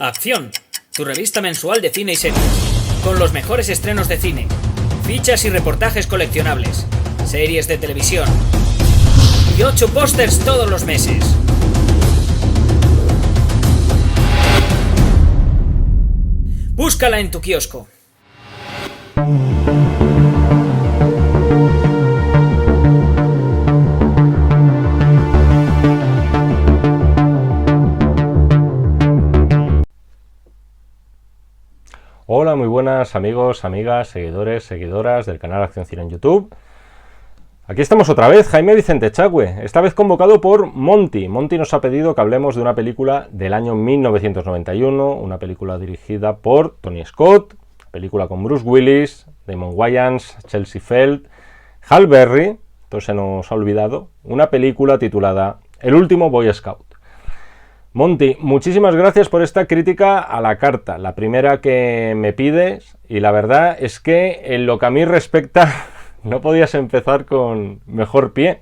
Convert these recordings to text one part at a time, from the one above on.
Acción, tu revista mensual de cine y series, con los mejores estrenos de cine, fichas y reportajes coleccionables, series de televisión y 8 pósters todos los meses. Búscala en tu kiosco. Hola, muy buenas amigos, amigas, seguidores, seguidoras del canal Acción Cine en YouTube. Aquí estamos otra vez, Jaime Vicente Chagüe, esta vez convocado por Monty. Monty nos ha pedido que hablemos de una película del año 1991, una película dirigida por Tony Scott, película con Bruce Willis, Damon Wayans, Chelsea Feld, Halle Berry, esto se nos ha olvidado, una película titulada El último Boy Scout. Monty, muchísimas gracias por esta crítica a la carta, la primera que me pides, y la verdad es que en lo que a mí respecta no podías empezar con mejor pie.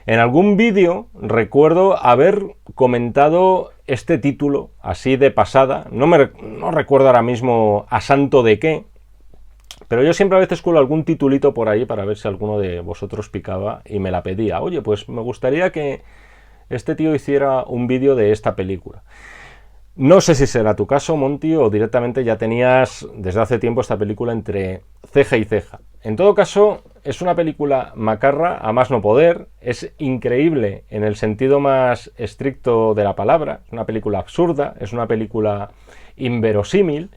En algún vídeo recuerdo haber comentado este título así de pasada, no recuerdo ahora mismo a santo de qué, pero yo siempre a veces cuelo algún titulito por ahí para ver si alguno de vosotros picaba y me la pedía. Oye, pues me gustaría que este tío hiciera un vídeo de esta película. No sé si será tu caso, Monty, o directamente ya tenías desde hace tiempo esta película entre ceja y ceja. En todo caso, es una película macarra a más no poder, es increíble en el sentido más estricto de la palabra, es una película absurda, es una película inverosímil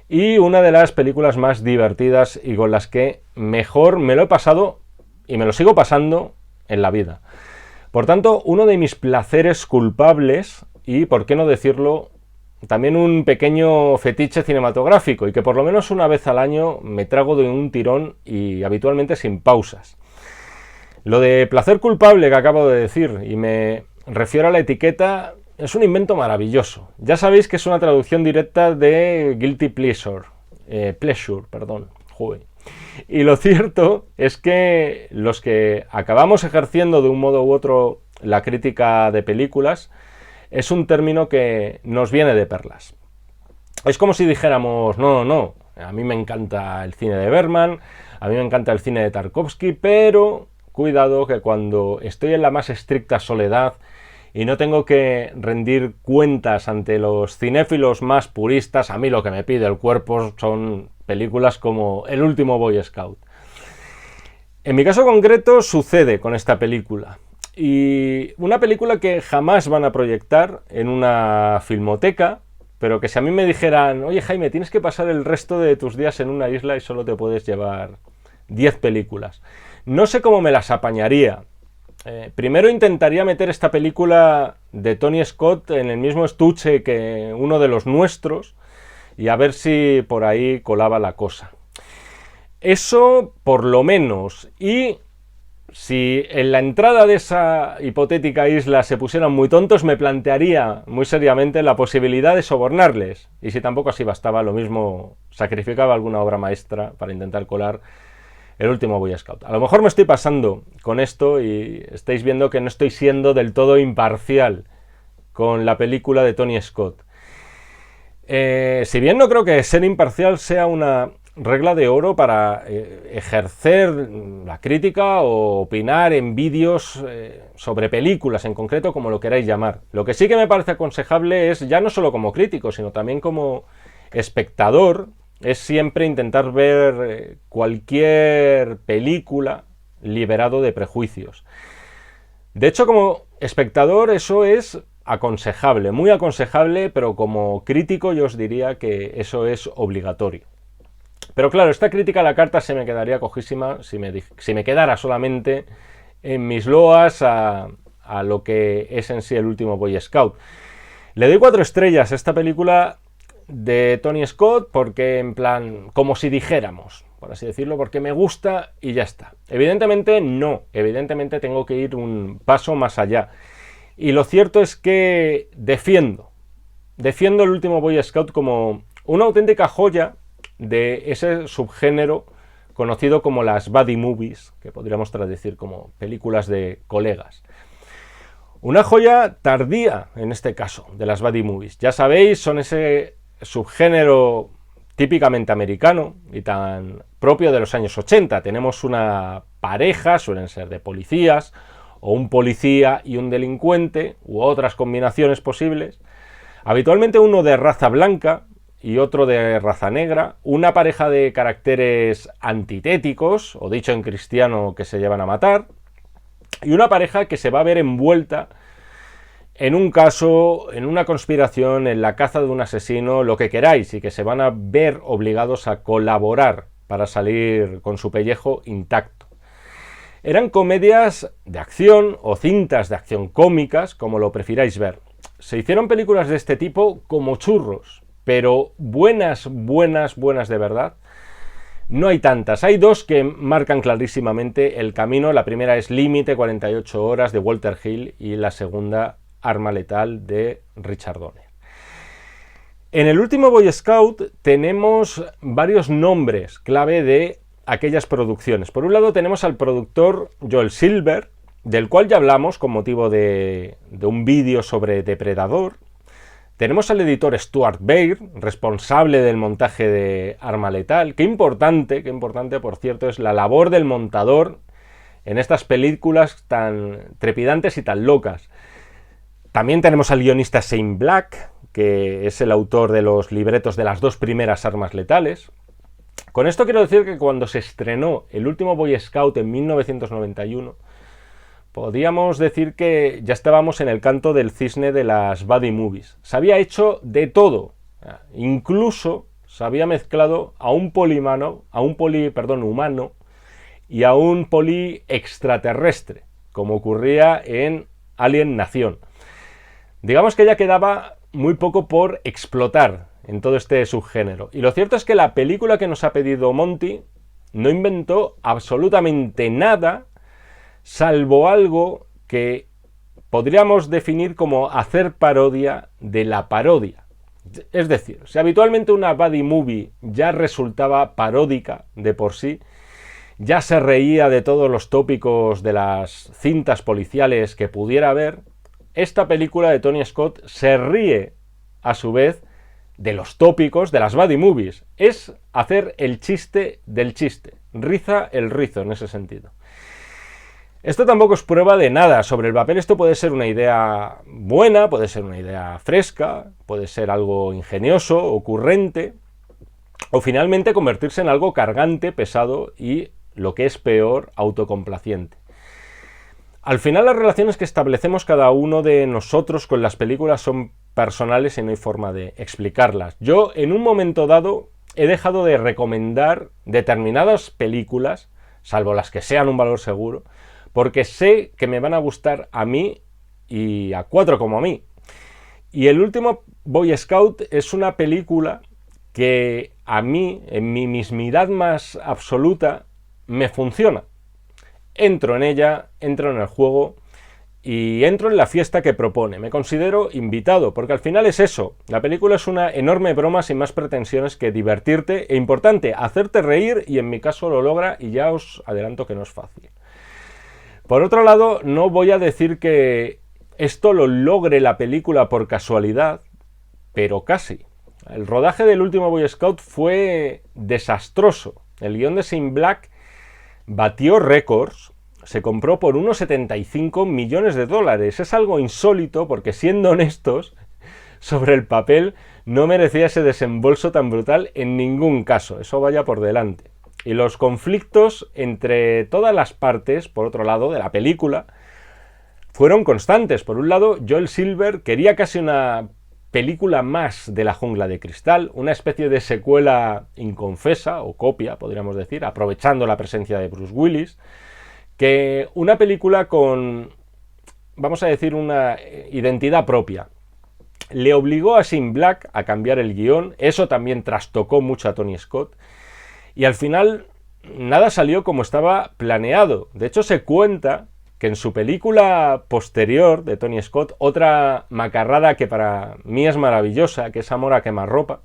y una de las películas más divertidas y con las que mejor me lo he pasado y me lo sigo pasando en la vida. Por tanto, uno de mis placeres culpables y, por qué no decirlo, también un pequeño fetiche cinematográfico y que por lo menos una vez al año me trago de un tirón y habitualmente sin pausas. Lo de placer culpable que acabo de decir y me refiero a la etiqueta es un invento maravilloso. Ya sabéis que es una traducción directa de Guilty Pleasure, joder. Y lo cierto es que los que acabamos ejerciendo de un modo u otro la crítica de películas es un término que nos viene de perlas. Es como si dijéramos, no, a mí me encanta el cine de Bergman, a mí me encanta el cine de Tarkovsky, pero cuidado que cuando estoy en la más estricta soledad y no tengo que rendir cuentas ante los cinéfilos más puristas, a mí lo que me pide el cuerpo son películas como El último Boy Scout. En mi caso concreto sucede con esta película. Y una película que jamás van a proyectar en una filmoteca, pero que si a mí me dijeran, oye Jaime, tienes que pasar el resto de tus días en una isla y solo te puedes llevar 10 películas. No sé cómo me las apañaría. Primero intentaría meter esta película de Tony Scott en el mismo estuche que uno de los nuestros y a ver si por ahí colaba la cosa. Eso por lo menos. Y si en la entrada de esa hipotética isla se pusieran muy tontos, me plantearía muy seriamente la posibilidad de sobornarles. Y si tampoco así bastaba, lo mismo sacrificaba alguna obra maestra para intentar colar El último Boy Scout. A lo mejor me estoy pasando con esto y estáis viendo que no estoy siendo del todo imparcial con la película de Tony Scott. Si bien no creo que ser imparcial sea una regla de oro para ejercer la crítica o opinar en vídeos sobre películas en concreto, como lo queráis llamar. Lo que sí que me parece aconsejable es, ya no solo como crítico, sino también como espectador, es siempre intentar ver cualquier película liberado de prejuicios. De hecho, como espectador eso es aconsejable, muy aconsejable, pero como crítico yo os diría que eso es obligatorio. Pero claro, esta crítica a la carta se me quedaría cojísima si me quedara solamente en mis loas a lo que es en sí El último Boy Scout. Le doy 4 estrellas a esta película de Tony Scott porque, en plan, como si dijéramos, por así decirlo, porque me gusta y ya está. Evidentemente no, evidentemente tengo que ir un paso más allá. Y lo cierto es que defiendo El último Boy Scout como una auténtica joya de ese subgénero conocido como las buddy movies, que podríamos traducir como películas de colegas. Una joya tardía, en este caso, de las buddy movies. Ya sabéis, son ese subgénero típicamente americano y tan propio de los años 80. Tenemos una pareja, suelen ser de policías, o un policía y un delincuente, u otras combinaciones posibles. Habitualmente uno de raza blanca y otro de raza negra, una pareja de caracteres antitéticos, o dicho en cristiano, que se llevan a matar, y una pareja que se va a ver envuelta en un caso, en una conspiración, en la caza de un asesino, lo que queráis, y que se van a ver obligados a colaborar para salir con su pellejo intacto. Eran comedias de acción o cintas de acción cómicas, como lo prefiráis ver. Se hicieron películas de este tipo como churros, pero buenas de verdad, no hay tantas. Hay dos que marcan clarísimamente el camino. La primera es Límite, 48 horas, de Walter Hill, y la segunda, Arma letal, de Richard Donner. En el último Boy Scout tenemos varios nombres clave de aquellas producciones. Por un lado tenemos al productor Joel Silver, del cual ya hablamos con motivo de un vídeo sobre Depredador. Tenemos al editor Stuart Baird, responsable del montaje de Arma letal. Qué importante, por cierto, es la labor del montador en estas películas tan trepidantes y tan locas. También tenemos al guionista Shane Black, que es el autor de los libretos de las dos primeras Armas letales. Con esto quiero decir que cuando se estrenó el último Boy Scout en 1991, podríamos decir que ya estábamos en el canto del cisne de las buddy movies. Se había hecho de todo, incluso se había mezclado a un humano y a un poli extraterrestre, como ocurría en Alien Nación. Digamos que ya quedaba muy poco por explotar en todo este subgénero. Y lo cierto es que la película que nos ha pedido Monty no inventó absolutamente nada, salvo algo que podríamos definir como hacer parodia de la parodia. Es decir, si habitualmente una buddy movie ya resultaba paródica de por sí, ya se reía de todos los tópicos de las cintas policiales que pudiera haber, esta película de Tony Scott se ríe a su vez de los tópicos de las buddy movies. Es hacer el chiste del chiste, riza el rizo en ese sentido. Esto tampoco es prueba de nada. Sobre el papel esto puede ser una idea buena, puede ser una idea fresca, puede ser algo ingenioso, ocurrente, o finalmente convertirse en algo cargante, pesado y, lo que es peor, autocomplaciente. Al final las relaciones que establecemos cada uno de nosotros con las películas son personales y no hay forma de explicarlas. Yo en un momento dado he dejado de recomendar determinadas películas, salvo las que sean un valor seguro, porque sé que me van a gustar a mí y a cuatro como a mí. Y el último Boy Scout es una película que a mí, en mi mismidad más absoluta, me funciona. Entro en ella, entro en el juego y entro en la fiesta que propone. Me considero invitado, porque al final es eso. La película es una enorme broma sin más pretensiones que divertirte e, importante, hacerte reír, y en mi caso lo logra, y ya os adelanto que no es fácil. Por otro lado, no voy a decir que esto lo logre la película por casualidad, pero casi. El rodaje del último Boy Scout fue desastroso. El guión de Shane Black batió récords, se compró por unos 75 millones de dólares. Es algo insólito porque, siendo honestos, sobre el papel no merecía ese desembolso tan brutal en ningún caso. Eso vaya por delante. Y los conflictos entre todas las partes, por otro lado, de la película, fueron constantes. Por un lado, Joel Silver quería casi una película más de La jungla de cristal, una especie de secuela inconfesa, o copia, podríamos decir, aprovechando la presencia de Bruce Willis, que una película con, vamos a decir, una identidad propia. Le obligó a Shane Black a cambiar el guión, eso también trastocó mucho a Tony Scott, y al final nada salió como estaba planeado. De hecho, se cuenta que en su película posterior de Tony Scott, otra macarrada que para mí es maravillosa, que es Amor a quemarropa,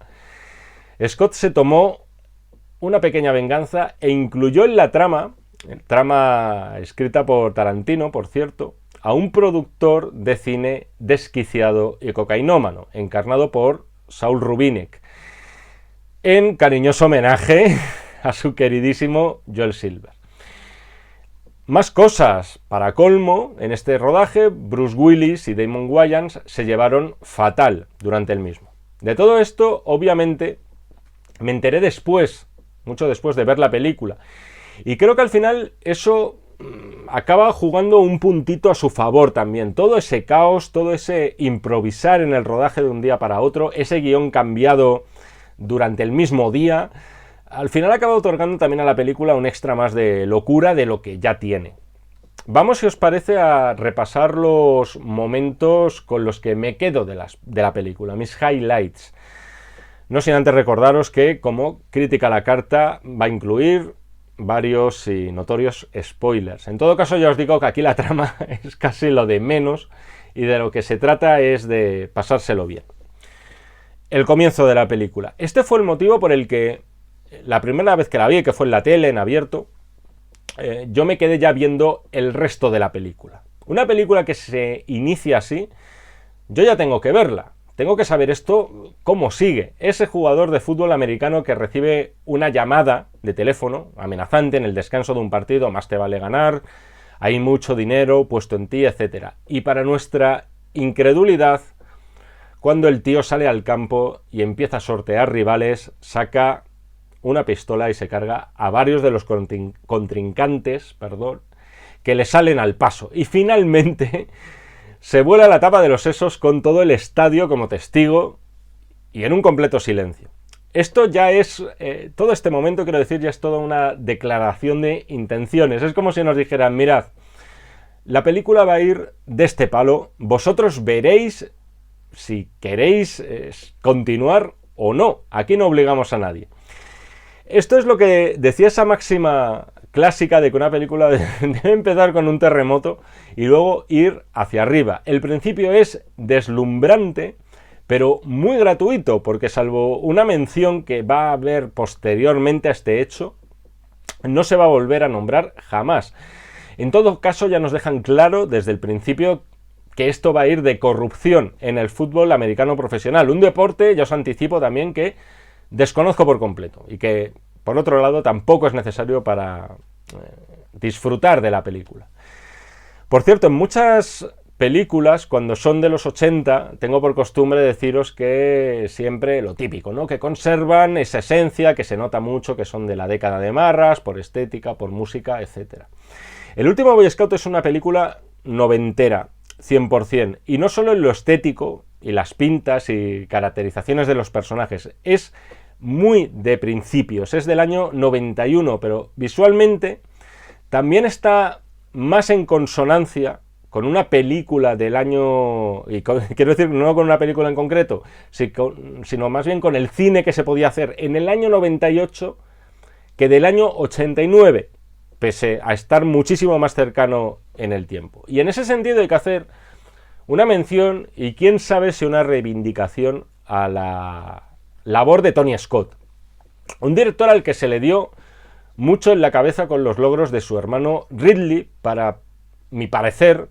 Scott se tomó una pequeña venganza e incluyó en la trama escrita por Tarantino, por cierto, a un productor de cine desquiciado y cocainómano, encarnado por Saul Rubinek, en cariñoso homenaje a su queridísimo Joel Silver. Más cosas. Para colmo, en este rodaje, Bruce Willis y Damon Wayans se llevaron fatal durante el mismo. De todo esto, obviamente, me enteré después, mucho después de ver la película, y creo que al final eso acaba jugando un puntito a su favor también. Todo ese caos, todo ese improvisar en el rodaje de un día para otro, ese guión cambiado durante el mismo día, al final acaba otorgando también a la película un extra más de locura de lo que ya tiene. Vamos, si os parece, a repasar los momentos con los que me quedo de la película, mis highlights. No sin antes recordaros que, como crítica a la carta, va a incluir varios y notorios spoilers. En todo caso, ya os digo que aquí la trama es casi lo de menos y de lo que se trata es de pasárselo bien. El comienzo de la película. Este fue el motivo por el que la primera vez que la vi, que fue en la tele, en abierto, yo me quedé ya viendo el resto de la película. Una película que se inicia así, yo ya tengo que verla. Tengo que saber esto, cómo sigue. Ese jugador de fútbol americano que recibe una llamada de teléfono amenazante en el descanso de un partido, más te vale ganar, hay mucho dinero puesto en ti, etc. Y para nuestra incredulidad, cuando el tío sale al campo y empieza a sortear rivales, saca una pistola y se carga a varios de los contrincantes, que le salen al paso. Y finalmente se vuela la tapa de los sesos con todo el estadio como testigo y en un completo silencio. Esto ya es, todo este momento, quiero decir, ya es toda una declaración de intenciones. Es como si nos dijeran, mirad, la película va a ir de este palo, vosotros veréis si queréis continuar o no. Aquí no obligamos a nadie. Esto es lo que decía esa máxima clásica de que una película debe empezar con un terremoto y luego ir hacia arriba. El principio es deslumbrante, pero muy gratuito, porque salvo una mención que va a haber posteriormente a este hecho, no se va a volver a nombrar jamás. En todo caso, ya nos dejan claro desde el principio que esto va a ir de corrupción en el fútbol americano profesional. Un deporte, ya os anticipo también, que desconozco por completo y que, por otro lado, tampoco es necesario para disfrutar de la película. Por cierto, en muchas películas, cuando son de los 80, tengo por costumbre deciros que siempre lo típico, ¿no? Que conservan esa esencia, que se nota mucho, que son de la década de Marras, por estética, por música, etc. El último Boy Scout es una película noventera, 100%, y no solo en lo estético y las pintas y caracterizaciones de los personajes, es muy de principios, es del año 91, pero visualmente también está más en consonancia con una película del año, y quiero decir no con una película en concreto, sino más bien con el cine que se podía hacer en el año 98 que del año 89, pese a estar muchísimo más cercano en el tiempo. Y en ese sentido hay que hacer una mención y quién sabe si una reivindicación a la labor de Tony Scott, un director al que se le dio mucho en la cabeza con los logros de su hermano Ridley, para mi parecer,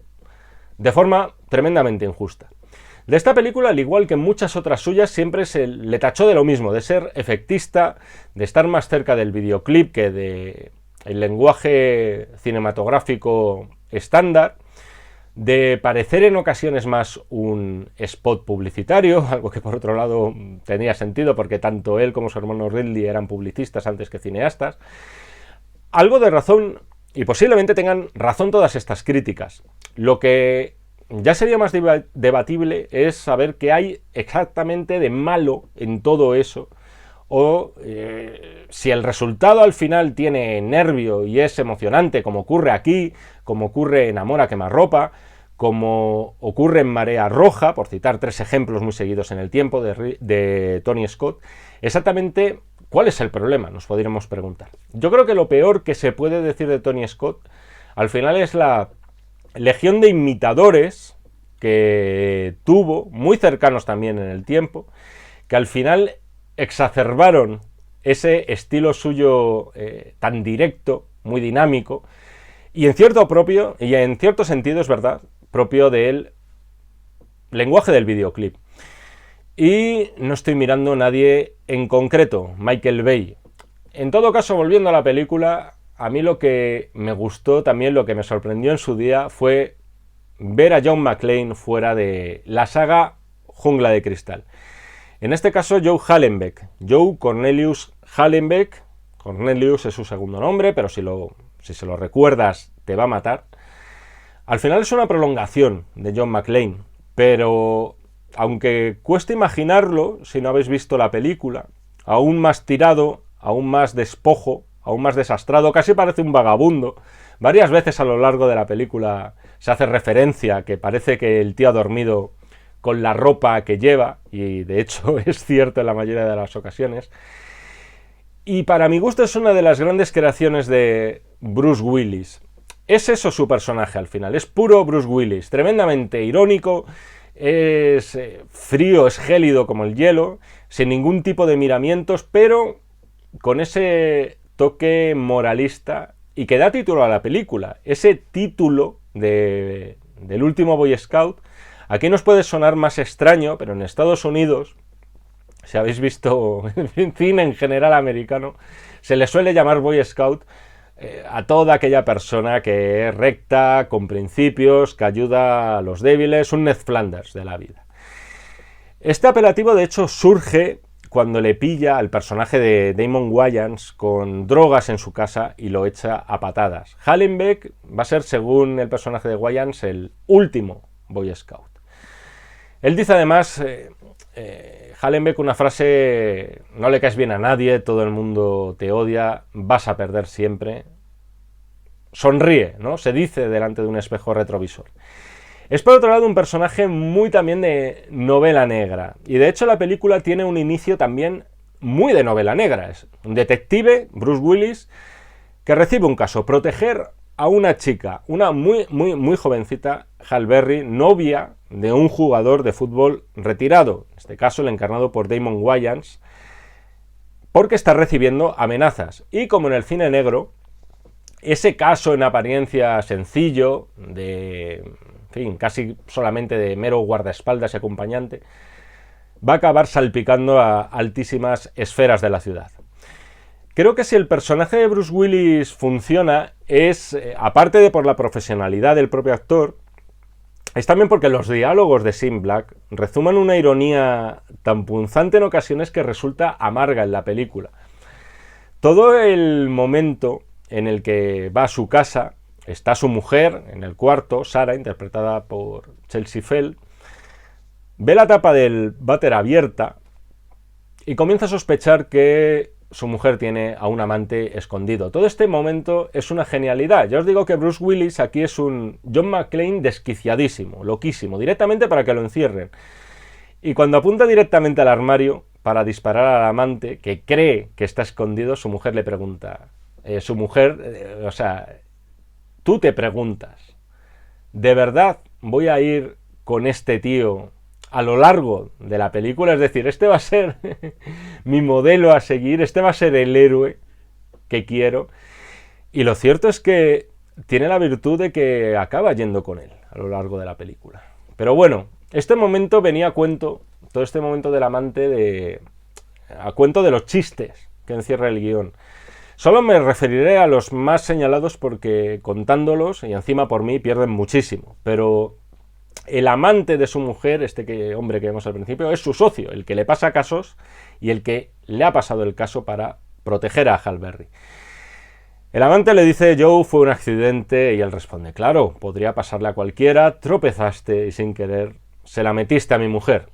de forma tremendamente injusta. De esta película, al igual que en muchas otras suyas, siempre se le tachó de lo mismo, de ser efectista, de estar más cerca del videoclip que del lenguaje cinematográfico estándar, de parecer en ocasiones más un spot publicitario, algo que por otro lado tenía sentido porque tanto él como su hermano Ridley eran publicistas antes que cineastas. Algo de razón, y posiblemente tengan razón todas estas críticas. Lo que ya sería más debatible es saber qué hay exactamente de malo en todo eso, o si el resultado al final tiene nervio y es emocionante, como ocurre aquí, como ocurre en Amor a quemarropa, como ocurre en Marea Roja, por citar tres ejemplos muy seguidos en el tiempo de Tony Scott. Exactamente, ¿cuál es el problema?, nos podríamos preguntar. Yo creo que lo peor que se puede decir de Tony Scott al final es la legión de imitadores que tuvo, muy cercanos también en el tiempo, que al final exacerbaron ese estilo suyo tan directo, muy dinámico, y en cierto sentido es verdad, propio del lenguaje del videoclip. Y no estoy mirando a nadie en concreto, Michael Bay. En todo caso, volviendo a la película, a mí lo que me gustó, también lo que me sorprendió en su día, fue ver a John McClane fuera de la saga Jungla de Cristal. En este caso, Joe Hallenbeck. Joe Cornelius Hallenbeck. Cornelius es su segundo nombre, pero si se lo recuerdas, te va a matar. Al final es una prolongación de John McClane, pero aunque cueste imaginarlo si no habéis visto la película, aún más tirado, aún más despojo, aún más desastrado, casi parece un vagabundo. Varias veces a lo largo de la película se hace referencia que parece que el tío ha dormido con la ropa que lleva, y de hecho es cierto en la mayoría de las ocasiones. Y para mi gusto es una de las grandes creaciones de Bruce Willis. Es eso su personaje al final, es puro Bruce Willis, tremendamente irónico, es frío, es gélido como el hielo, sin ningún tipo de miramientos, pero con ese toque moralista y que da título a la película. Ese título del último Boy Scout, aquí nos puede sonar más extraño, pero en Estados Unidos, si habéis visto cine en general americano, se le suele llamar Boy Scout a toda aquella persona que es recta, con principios, que ayuda a los débiles, un Ned Flanders de la vida. Este apelativo de hecho surge cuando le pilla al personaje de Damon Wayans con drogas en su casa y lo echa a patadas. Hallenbeck va a ser, según el personaje de Wayans, el último Boy Scout. Él dice además, Hallenbeck, una frase: no le caes bien a nadie, todo el mundo te odia, vas a perder siempre. Sonríe, ¿no? Se dice delante de un espejo retrovisor. Es por otro lado un personaje muy también de novela negra, y de hecho la película tiene un inicio también muy de novela negra. Es un detective, Bruce Willis, que recibe un caso: proteger a una chica, una muy jovencita, Halle Berry, novia de un jugador de fútbol retirado, en este caso el encarnado por Damon Wayans, porque está recibiendo amenazas. Y como en el cine negro, ese caso en apariencia sencillo, en fin, casi solamente de mero guardaespaldas y acompañante, va a acabar salpicando a altísimas esferas de la ciudad. Creo que si el personaje de Bruce Willis funciona es, aparte de por la profesionalidad del propio actor, es también porque los diálogos de Shane Black rezuman una ironía tan punzante en ocasiones que resulta amarga en la película. Todo el momento en el que va a su casa, está su mujer en el cuarto, Sarah, interpretada por Chelsea Fell, ve la tapa del váter abierta y comienza a sospechar que su mujer tiene a un amante escondido. Todo este momento es una genialidad. Ya os digo que Bruce Willis aquí es un John McClane desquiciadísimo, loquísimo, directamente para que lo encierren. Y cuando apunta directamente al armario para disparar al amante, que cree que está escondido, su mujer le pregunta... tú te preguntas, ¿de verdad voy a ir con este tío a lo largo de la película? Es decir, este va a ser mi modelo a seguir, este va a ser el héroe que quiero. Y lo cierto es que tiene la virtud de que acaba yendo con él a lo largo de la película. Pero bueno, este momento venía a cuento, todo este momento del amante, a cuento de los chistes que encierra el guión. Solo me referiré a los más señalados porque contándolos, y encima por mí, pierden muchísimo. Pero el amante de su mujer, hombre que vemos al principio, es su socio, el que le pasa casos y el que le ha pasado el caso para proteger a Halle Berry. El amante le dice: Joe, fue un accidente, y él responde: claro, podría pasarle a cualquiera, tropezaste y sin querer se la metiste a mi mujer.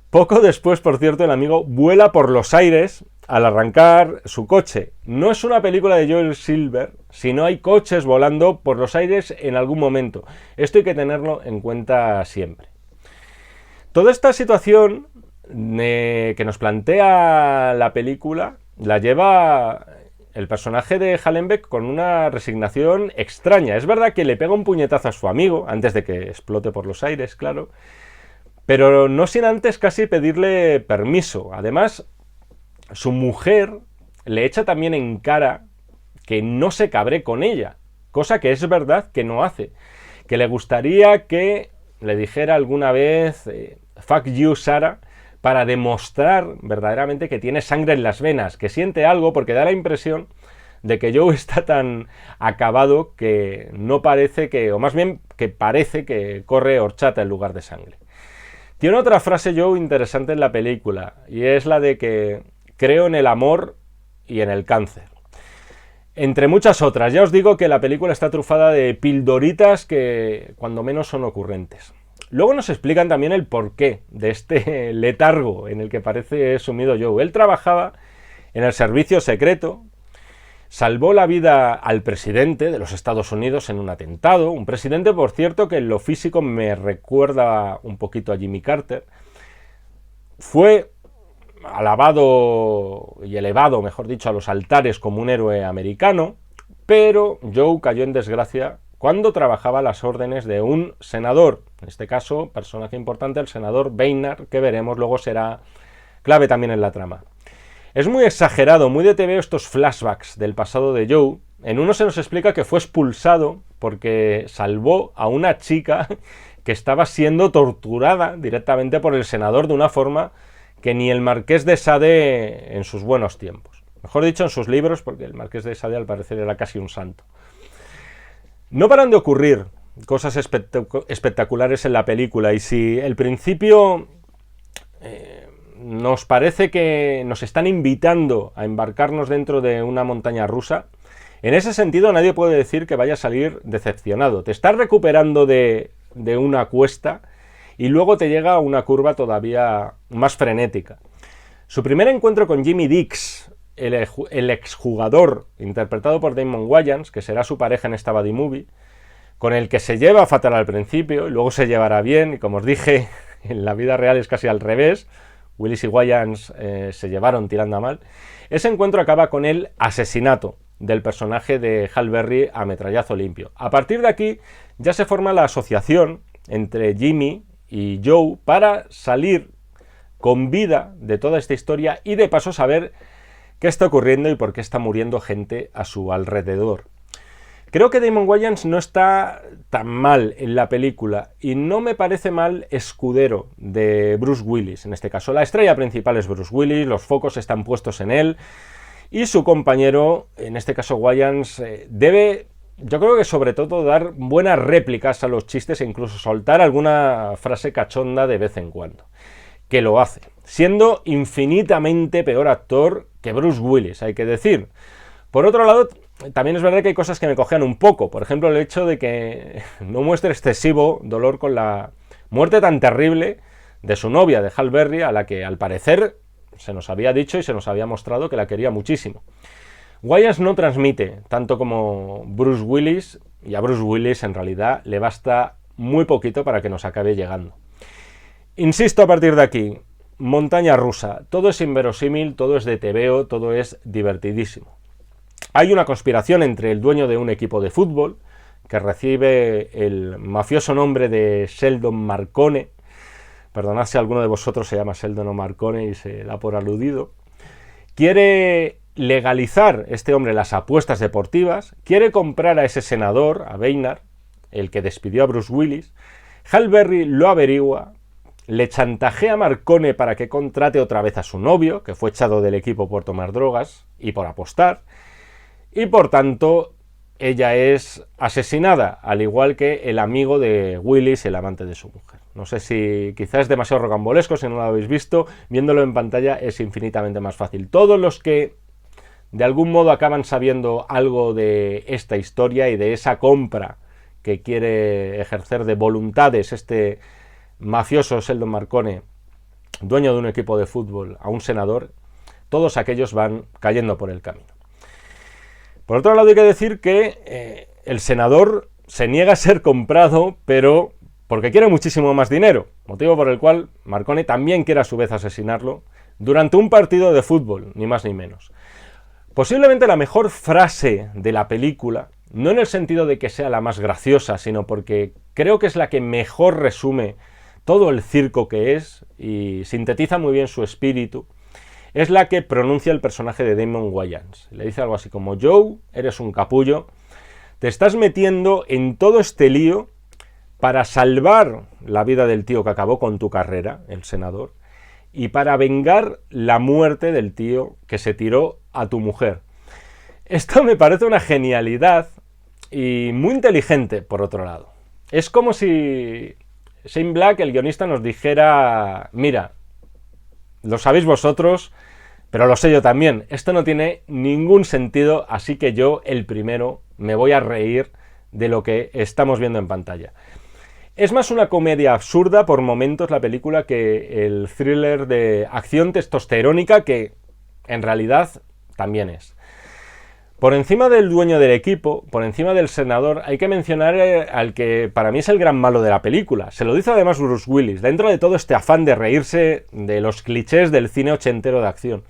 Poco después, por cierto, el amigo vuela por los aires al arrancar su coche. No es una película de Joel Silver, sino hay coches volando por los aires en algún momento. Esto hay que tenerlo en cuenta siempre. Toda esta situación que nos plantea la película la lleva el personaje de Hallenbeck con una resignación extraña. Es verdad que le pega un puñetazo a su amigo, antes de que explote por los aires, claro, pero no sin antes casi pedirle permiso. Además, su mujer le echa también en cara que no se cabre con ella, cosa que es verdad que no hace, que le gustaría que le dijera alguna vez fuck you, Sarah, para demostrar verdaderamente que tiene sangre en las venas, que siente algo, porque da la impresión de que Joe está tan acabado que no parece que, o más bien que parece que corre horchata en lugar de sangre. Tiene otra frase Joe interesante en la película, y es la de que creo en el amor y en el cáncer. Entre muchas otras, ya os digo que la película está trufada de pildoritas que cuando menos son ocurrentes. Luego nos explican también el porqué de este letargo en el que parece sumido Joe. Él trabajaba en el servicio secreto, salvó la vida al presidente de los Estados Unidos en un atentado, un presidente, por cierto, que en lo físico me recuerda un poquito a Jimmy Carter. Fue alabado y elevado, mejor dicho, a los altares como un héroe americano, pero Joe cayó en desgracia cuando trabajaba a las órdenes de un senador, en este caso, personaje importante, el senador Boehner, que veremos luego será clave también en la trama. Es muy exagerado, muy de TVO estos flashbacks del pasado de Joe. En uno se nos explica que fue expulsado porque salvó a una chica que estaba siendo torturada directamente por el senador de una forma que ni el Marqués de Sade en sus buenos tiempos. Mejor dicho, en sus libros, porque el Marqués de Sade al parecer era casi un santo. No paran de ocurrir cosas espectaculares en la película, y si el principio nos parece que nos están invitando a embarcarnos dentro de una montaña rusa, en ese sentido nadie puede decir que vaya a salir decepcionado. Te estás recuperando de una cuesta y luego te llega una curva todavía más frenética. Su primer encuentro con Jimmy Dix, el exjugador interpretado por Damon Wayans, que será su pareja en esta buddy movie, con el que se lleva fatal al principio y luego se llevará bien, y como os dije, en la vida real es casi al revés. Willis y Wayans se llevaron tirando a mal. Ese encuentro acaba con el asesinato del personaje de Hal Berry a metrallazo limpio. A partir de aquí ya se forma la asociación entre Jimmy y Joe para salir con vida de toda esta historia y de paso saber qué está ocurriendo y por qué está muriendo gente a su alrededor. Creo que Damon Wayans no está tan mal en la película y no me parece mal escudero de Bruce Willis. En este caso, la estrella principal es Bruce Willis, los focos están puestos en él y su compañero, en este caso Wayans, debe, yo creo que sobre todo, dar buenas réplicas a los chistes e incluso soltar alguna frase cachonda de vez en cuando. Que lo hace, siendo infinitamente peor actor que Bruce Willis, hay que decir. Por otro lado, también es verdad que hay cosas que me cojean un poco. Por ejemplo, el hecho de que no muestre excesivo dolor con la muerte tan terrible de su novia, de Hal Berry, a la que al parecer se nos había dicho y se nos había mostrado que la quería muchísimo. Wayans no transmite tanto como Bruce Willis, y a Bruce Willis en realidad le basta muy poquito para que nos acabe llegando. Insisto, a partir de aquí, montaña rusa, todo es inverosímil, todo es de TVO, todo es divertidísimo. Hay una conspiración entre el dueño de un equipo de fútbol, que recibe el mafioso nombre de Sheldon Marcone. Perdonad si alguno de vosotros se llama Sheldon o Marcone y se da por aludido. Quiere legalizar este hombre las apuestas deportivas, quiere comprar a ese senador, a Boehner, el que despidió a Bruce Willis. Hal Berry lo averigua, le chantajea a Marcone para que contrate otra vez a su novio, que fue echado del equipo por tomar drogas y por apostar, y por tanto ella es asesinada, al igual que el amigo de Willis, el amante de su mujer. No sé si quizás es demasiado rocambolesco, si no lo habéis visto, viéndolo en pantalla es infinitamente más fácil. Todos los que de algún modo acaban sabiendo algo de esta historia y de esa compra que quiere ejercer de voluntades este mafioso Sheldon Marcone, dueño de un equipo de fútbol, a un senador, todos aquellos van cayendo por el camino. Por otro lado, hay que decir que el senador se niega a ser comprado, pero porque quiere muchísimo más dinero, motivo por el cual Marcone también quiere a su vez asesinarlo durante un partido de fútbol, ni más ni menos. Posiblemente la mejor frase de la película, no en el sentido de que sea la más graciosa, sino porque creo que es la que mejor resume todo el circo que es y sintetiza muy bien su espíritu, es la que pronuncia el personaje de Damon Wayans. Le dice algo así como: Joe, eres un capullo, te estás metiendo en todo este lío para salvar la vida del tío que acabó con tu carrera, el senador, y para vengar la muerte del tío que se tiró a tu mujer. Esto me parece una genialidad y muy inteligente, por otro lado. Es como si Shane Black, el guionista, nos dijera: mira, lo sabéis vosotros, pero lo sé yo también. Esto no tiene ningún sentido, así que yo, el primero, me voy a reír de lo que estamos viendo en pantalla. Es más una comedia absurda por momentos la película que el thriller de acción testosterónica, que en realidad también es. Por encima del dueño del equipo, por encima del senador, hay que mencionar al que para mí es el gran malo de la película. Se lo dice además Bruce Willis, dentro de todo este afán de reírse de los clichés del cine ochentero de acción.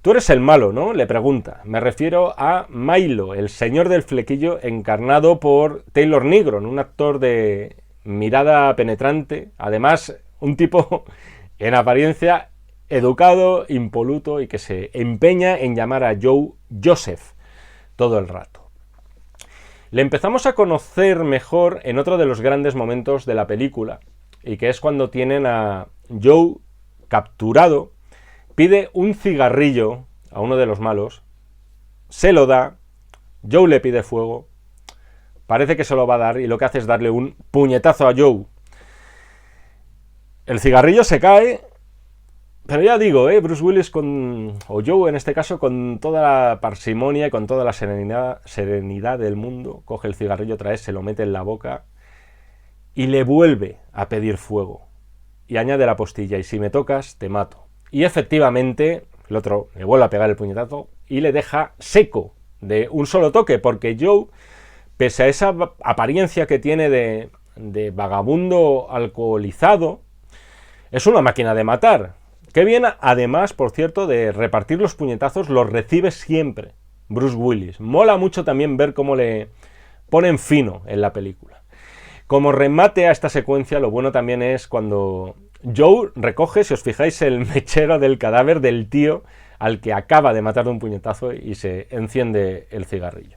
Tú eres el malo, ¿no?, le pregunta. Me refiero a Milo, el señor del flequillo, encarnado por Taylor Negron, un actor de mirada penetrante, además un tipo en apariencia educado, impoluto y que se empeña en llamar a Joe Joseph todo el rato. Le empezamos a conocer mejor en otro de los grandes momentos de la película, y que es cuando tienen a Joe capturado, pide un cigarrillo a uno de los malos, se lo da, Joe le pide fuego, parece que se lo va a dar y lo que hace es darle un puñetazo a Joe. El cigarrillo se cae. Pero ya digo, Bruce Willis, o Joe en este caso, con toda la parsimonia y con toda la serenidad del mundo, coge el cigarrillo otra vez, se lo mete en la boca y le vuelve a pedir fuego. Y añade la postilla: y si me tocas, te mato. Y efectivamente, el otro le vuelve a pegar el puñetazo y le deja seco de un solo toque, porque Joe, pese a esa apariencia que tiene de vagabundo alcoholizado, es una máquina de matar. Qué bien, además, por cierto, de repartir los puñetazos, los recibe siempre Bruce Willis. Mola mucho también ver cómo le ponen fino en la película. Como remate a esta secuencia, lo bueno también es cuando Joe recoge, si os fijáis, el mechero del cadáver del tío al que acaba de matar de un puñetazo y se enciende el cigarrillo.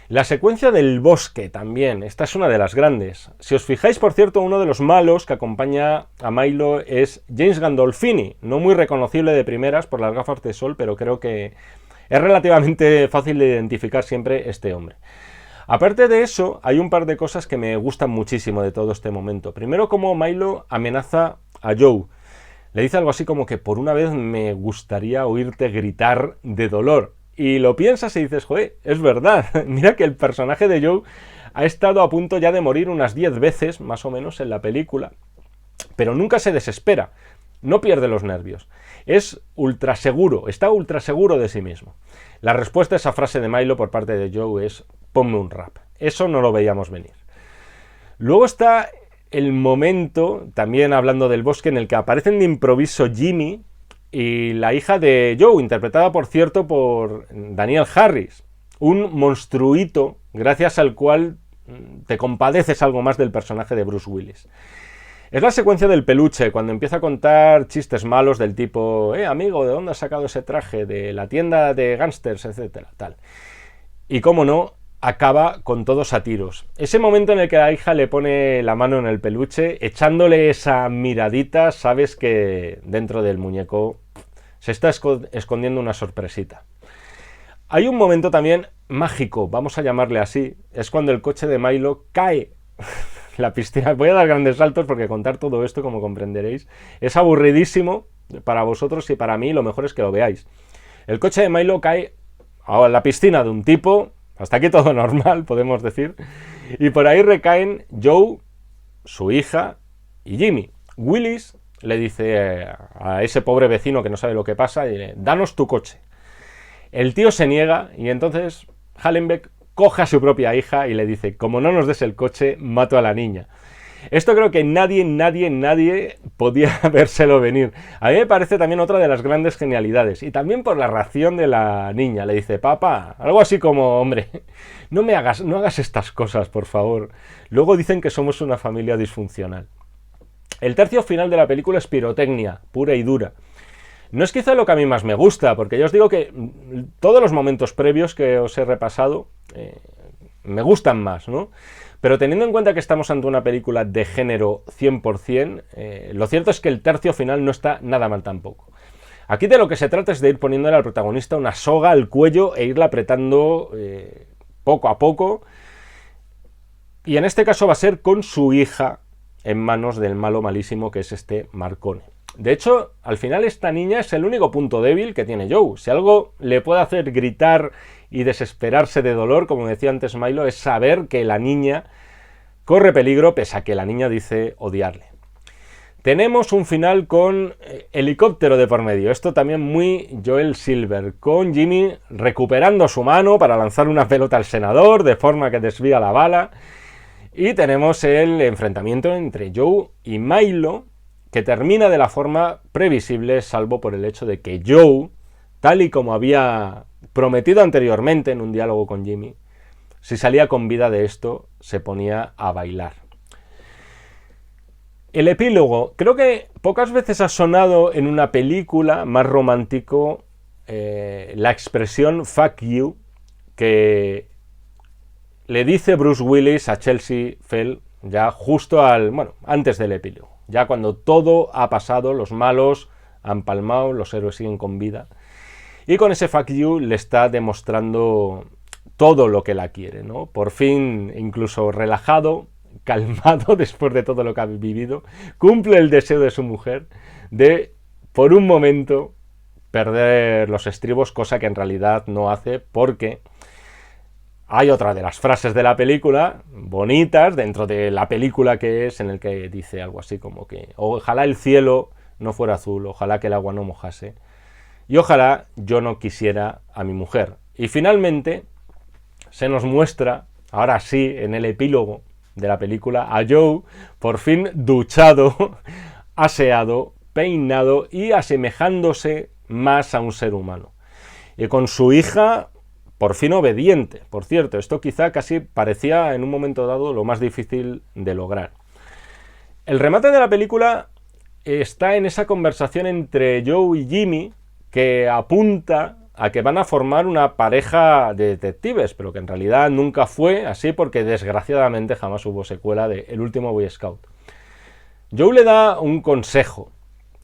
La secuencia del bosque también, esta es una de las grandes. Si os fijáis, por cierto, uno de los malos que acompaña a Milo es James Gandolfini, no muy reconocible de primeras por las gafas de sol, pero creo que es relativamente fácil de identificar siempre este hombre. Aparte de eso, hay un par de cosas que me gustan muchísimo de todo este momento. Primero, como Milo amenaza a Joe. Le dice algo así como que: por una vez me gustaría oírte gritar de dolor. Y lo piensas y dices: joder, es verdad. Mira que el personaje de Joe ha estado a punto ya de morir unas 10 veces, más o menos, en la película. Pero nunca se desespera. No pierde los nervios. Es ultra seguro, está ultra seguro de sí mismo. La respuesta a esa frase de Milo por parte de Joe es: ponme un rap. Eso no lo veíamos venir. Luego está el momento, también hablando del bosque, en el que aparecen de improviso Jimmy y la hija de Joe, interpretada, por cierto, por Danielle Harris. Un monstruito gracias al cual te compadeces algo más del personaje de Bruce Willis. Es la secuencia del peluche, cuando empieza a contar chistes malos del tipo: amigo, ¿de dónde has sacado ese traje? De la tienda de gángsters, etcétera, tal. Y cómo no, acaba con todos a tiros. Ese momento en el que la hija le pone la mano en el peluche, echándole esa miradita, sabes que dentro del muñeco se está escondiendo una sorpresita. Hay un momento también mágico, vamos a llamarle así, es cuando el coche de Milo cae la piscina. Voy a dar grandes saltos porque contar todo esto, como comprenderéis, es aburridísimo para vosotros y para mí. Lo mejor es que lo veáis. El coche de Milo cae a la piscina de un tipo, hasta aquí todo normal, podemos decir, y por ahí recaen Joe, su hija y Jimmy. Willis le dice a ese pobre vecino que no sabe lo que pasa: danos tu coche. El tío se niega y entonces Hallenbeck coge a su propia hija y le dice: como no nos des el coche, mato a la niña. Esto creo que nadie podía vérselo venir. A mí me parece también otra de las grandes genialidades. Y también por la reacción de la niña. Le dice: papá, algo así como: hombre, no hagas estas cosas, por favor. Luego dicen que somos una familia disfuncional. El tercio final de la película es pirotecnia, pura y dura. No es quizá lo que a mí más me gusta, porque ya os digo que todos los momentos previos que os he repasado me gustan más, ¿no? Pero teniendo en cuenta que estamos ante una película de género 100%, lo cierto es que el tercio final no está nada mal tampoco. Aquí de lo que se trata es de ir poniéndole al protagonista una soga al cuello e irla apretando poco a poco. Y en este caso va a ser con su hija en manos del malo malísimo que es este Marcone. De hecho, al final esta niña es el único punto débil que tiene Joe. Si algo le puede hacer gritar y desesperarse de dolor, como decía antes Milo, es saber que la niña corre peligro, pese a que la niña dice odiarle. Tenemos un final con helicóptero de por medio. Esto también muy Joel Silver, con Jimmy recuperando su mano para lanzar una pelota al senador, de forma que desvía la bala. Y tenemos el enfrentamiento entre Joe y Milo, que termina de la forma previsible, salvo por el hecho de que Joe, tal y como había prometido anteriormente en un diálogo con Jimmy, si salía con vida de esto, se ponía a bailar. El epílogo, creo que pocas veces ha sonado en una película más romántico la expresión fuck you que le dice Bruce Willis a Chelsea Fell ya justo antes del epílogo. Ya cuando todo ha pasado, los malos han palmado, los héroes siguen con vida. Y con ese fuck you le está demostrando todo lo que la quiere, ¿no? Por fin, incluso relajado, calmado después de todo lo que ha vivido, cumple el deseo de su mujer de, por un momento, perder los estribos, cosa que en realidad no hace, porque hay otra de las frases de la película, bonitas, dentro de la película que es, en el que dice algo así como que ojalá el cielo no fuera azul, ojalá que el agua no mojase, y ojalá yo no quisiera a mi mujer. Y finalmente se nos muestra, ahora sí, en el epílogo de la película, a Joe por fin duchado, aseado, peinado y asemejándose más a un ser humano. Y con su hija por fin obediente. Por cierto, esto quizá casi parecía en un momento dado lo más difícil de lograr. El remate de la película está en esa conversación entre Joe y Jimmy, que apunta a que van a formar una pareja de detectives, pero que en realidad nunca fue así porque desgraciadamente jamás hubo secuela de El último Boy Scout. Joe le da un consejo,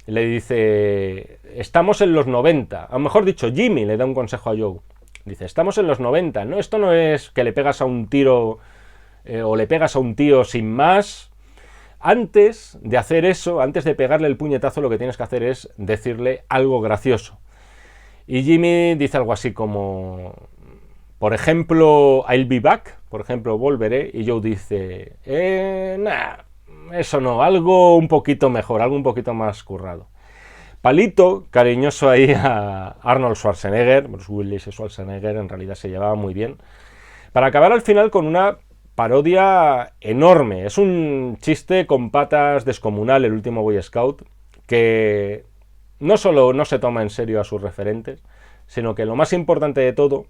le dice, estamos en los 90, a lo mejor dicho, Jimmy le da un consejo a Joe. Dice, estamos en los 90, ¿no? Esto no es que le pegas a un tiro o le pegas a un tío sin más. Antes de hacer eso, antes de pegarle el puñetazo, lo que tienes que hacer es decirle algo gracioso. Y Jimmy dice algo así como, por ejemplo, I'll be back, por ejemplo, volveré. Y Joe dice, eso no, algo un poquito mejor, algo un poquito más currado. Palito cariñoso ahí a Arnold Schwarzenegger, Bruce Willis y Schwarzenegger en realidad se llevaban muy bien, para acabar al final con una parodia enorme. Es un chiste con patas descomunal, El último Boy Scout, que no solo no se toma en serio a sus referentes, sino que lo más importante de todo,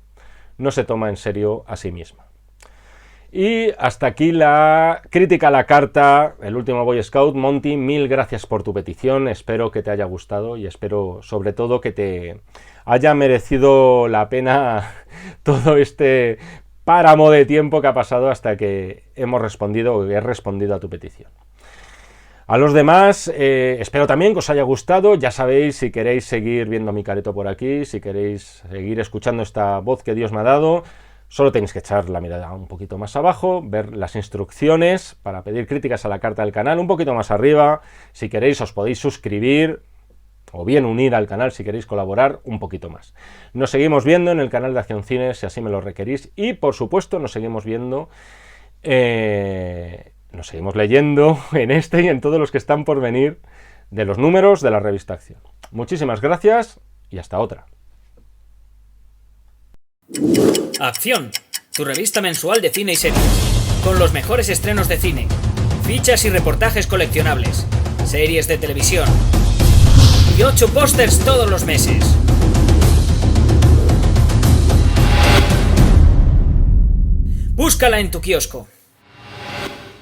no se toma en serio a sí misma. Y hasta aquí la crítica a la carta, El último Boy Scout. Monty, mil gracias por tu petición, espero que te haya gustado y espero sobre todo que te haya merecido la pena todo este páramo de tiempo que ha pasado hasta que hemos respondido o he respondido a tu petición. A los demás, espero también que os haya gustado. Ya sabéis, si queréis seguir viendo mi careto por aquí, si queréis seguir escuchando esta voz que Dios me ha dado, solo tenéis que echar la mirada un poquito más abajo, ver las instrucciones para pedir críticas a la carta del canal, un poquito más arriba. Si queréis os podéis suscribir o bien unir al canal si queréis colaborar un poquito más. Nos seguimos viendo en el canal de Acción Cine si así me lo requerís y por supuesto nos seguimos viendo, nos seguimos leyendo en este y en todos los que están por venir de los números de la revista Acción. Muchísimas gracias y hasta otra. Acción, tu revista mensual de cine y series, con los mejores estrenos de cine, fichas y reportajes coleccionables, series de televisión y 8 pósters todos los meses. Búscala en tu kiosco.